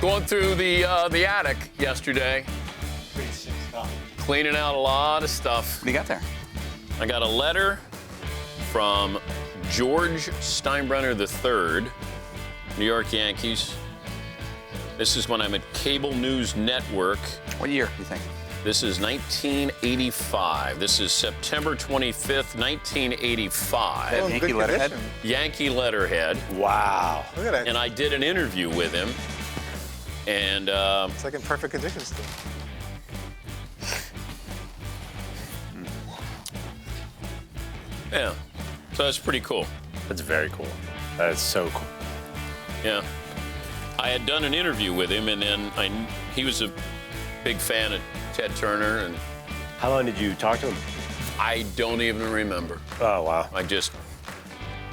Going through the attic yesterday, cleaning out a lot of stuff. What do you got there? I got a letter from George Steinbrenner III, New York Yankees. This is when I'm at Cable News Network. What year do you think? This is 1985. This is September 25th, 1985. Oh, Yankee good letterhead? condition. Yankee letterhead. Wow. Look at that. And I did an interview with him. And It's like in perfect condition still. yeah, so that's pretty cool. That's very cool. That is so cool. Yeah. I had done an interview with him, and then he was a big fan of Ted Turner, and How long did you talk to him? I don't even remember. Oh, wow.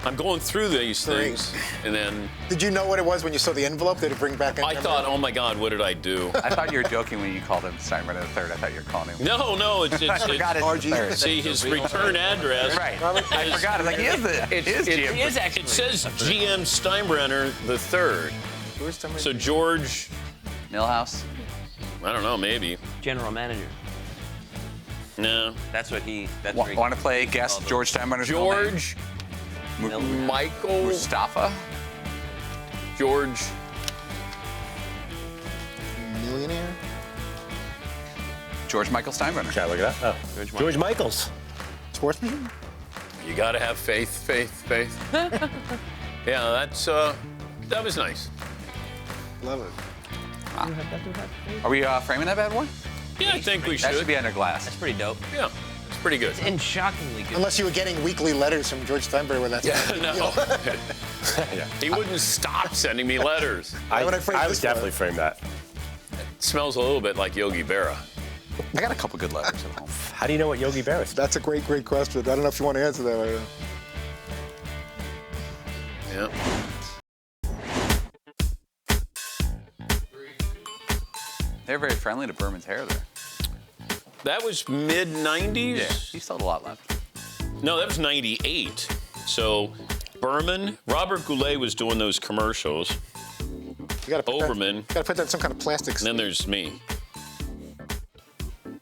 I'm going through these things, and then Did you know what it was when you saw the envelope? Did it bring back any I memory? thought, oh my God, what did I do? I thought you were joking when you called him Steinbrenner III. I thought you were calling him. No, it's I forgot his RG. third. see his return address. Right. I forgot. I'm like, he is the. It He is GM. is actually. It says GM Steinbrenner III. Where's somebody? So George, Millhouse. I don't know, maybe. General manager. No. That's what he. That's where he- Want to play guest George Steinbrenner's George Michael Mustafa. George. Millionaire? George Michael Steinbrenner. Can I look it up? Oh, George Michaels. Sportsman? You got to have faith. Yeah, that was nice. Love it. Are we framing that bad boy? Yeah, I think we That should should. be under glass. That's pretty dope. Yeah, it's pretty good. And shockingly good. Unless you were getting weekly letters from George Steinbrenner, that's No. He wouldn't stop sending me letters. I would I phrase would this definitely frame that. It smells a little bit like Yogi Berra. I got a couple good letters at home. How do you know what Yogi Berra is? That's a great question. I don't know if you want to answer that right now. Yeah. They're very friendly to Berman's hair there. That was mid-90s? Yeah, he still had a lot left. No, that was 98. So Berman, Robert Goulet was doing those commercials. You gotta put Oberman. Got to put that in some kind of plastic. And then there's me.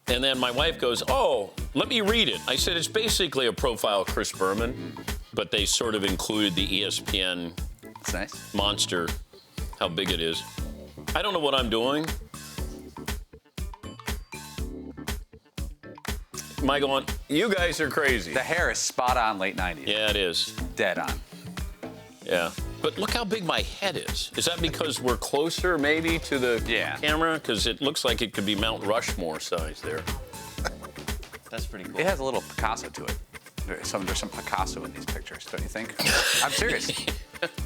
And then my wife goes, oh, let me read it. I said, it's basically a profile of Chris Berman, but they sort of included the ESPN It's nice. monster, how big it is. I don't know what I'm doing. Am I going, you guys are crazy. The hair is spot on late 90s. Yeah, it is. Dead on. Yeah. But look how big my head is. Is that because we're closer, maybe, to the camera? Because it looks like it could be Mount Rushmore size there. That's pretty cool. It has a little Picasso to it. There's some Picasso in these pictures, don't you think? I'm serious.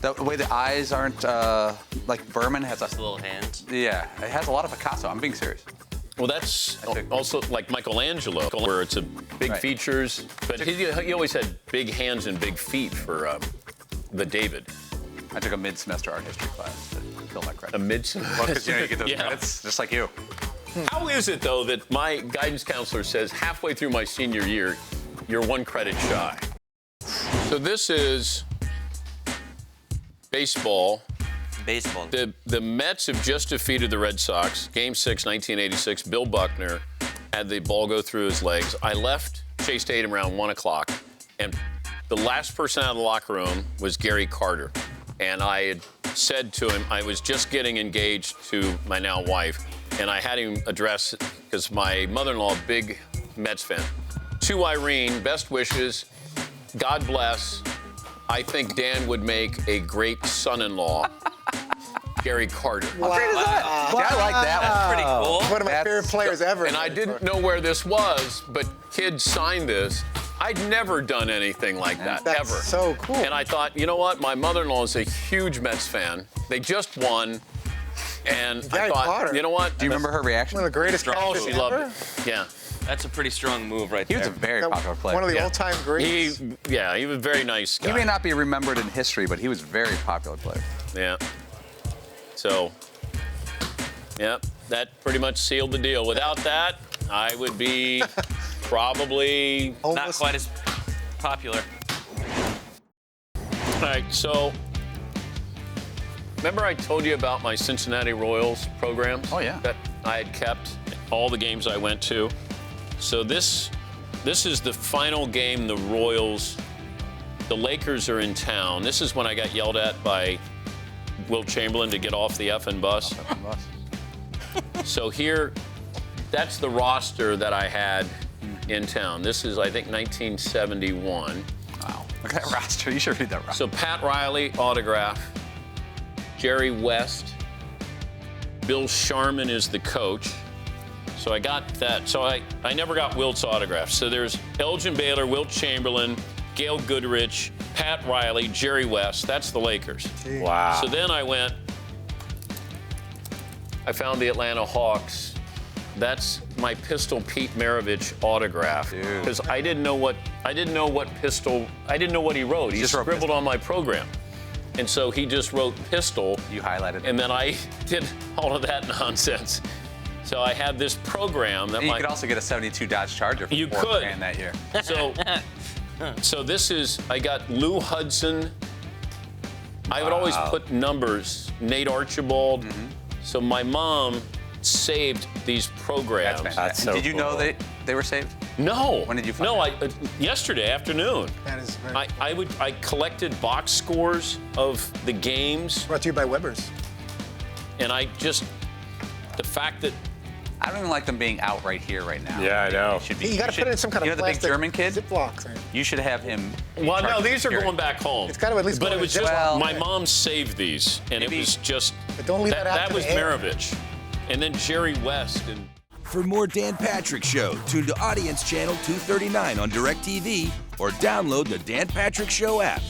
The way the eyes aren't, like Berman has a... Little hands. Yeah, it has a lot of Picasso. I'm being serious. Well, that's also like Michelangelo, where it's a big features, but he always had big hands and big feet for the David. I took a mid-semester art history class to fill my credit. A mid-semester? Well, because you get those Yeah. credits, just like you. How is it, though, that my guidance counselor says halfway through my senior year, you're one credit shy? So this is baseball. Baseball. The Mets have just defeated the Red Sox. Game 6, 1986. Bill Buckner had the ball go through his legs. I left Shea Stadium around 1 o'clock, and the last person out of the locker room was Gary Carter. And I had said to him, I was just getting engaged to my now wife, and I had him address, because my mother-in-law, big Mets fan. To Irene, best wishes, God bless. I think Dan would make a great son-in-law. Gary Carter. Wow. How great is that? Yeah, I like that one. That's pretty cool. One of my favorite players ever. And I didn't know where this was, but kids signed this. I'd never done anything like that, That's ever. so cool. And I thought, you know what? My mother-in-law is a huge Mets fan. They just won. And I Gary thought, Carter. you know what? Do you remember her reaction? One of the greatest Oh, catchers she loved ever. it. Yeah. That's a pretty strong move right He there. was a very popular player. One of the Yeah. all-time greats. He was a very nice guy. He may not be remembered in history, but he was a very popular player. Yeah. So, yeah, that pretty much sealed the deal. Without that, I would be probably Not quite as popular. All right, so Remember I told you about my Cincinnati Royals programs? Oh, yeah. That I had kept all the games I went to. So this is the final game the Royals, the Lakers are in town. This is when I got yelled at by Wilt Chamberlain to get off the effing bus. So here, that's the roster that I had in town. This is, I think, 1971. Wow. Look at that roster. You should read that roster. So Pat Riley, autograph. Jerry West. Bill Sharman is the coach. So I got that. So I never got Wilt's autograph. So there's Elgin Baylor, Wilt Chamberlain, Gail Goodrich, Pat Riley, Jerry West. That's the Lakers. Wow. So then I found the Atlanta Hawks. That's my Pistol Pete Maravich autograph. Because I didn't know what he wrote. He just wrote scribbled Pistol. on my program. And so he just wrote Pistol. You highlighted. And then I did all of that nonsense. So I had this program that And you could also get a 72 Dodge Charger for You $4 could. grand that year. So this is, I got Lou Hudson. I would always put numbers, Nate Archibald. So my mom saved these programs. That's That's fantastic. so Did you know cool. they were saved? No. When did you find No, out? yesterday afternoon. That is very I collected box scores of the games, brought to you by Weber's. and the fact that I don't even like them being out right here right now. Yeah, I know. Should be, You got to put it in some kind you of know the big plastic German kid? Ziploc thing. You should have him. in well, charge no, of these are security. going back home. It's gotta at least But go it in was a just Ziploc. my mom saved these, and Maybe- it was just. But don't leave that out That to was the air. Maravich, and then Jerry West and. For more Dan Patrick Show, tune to Audience Channel 239 on DirecTV or download the Dan Patrick Show app.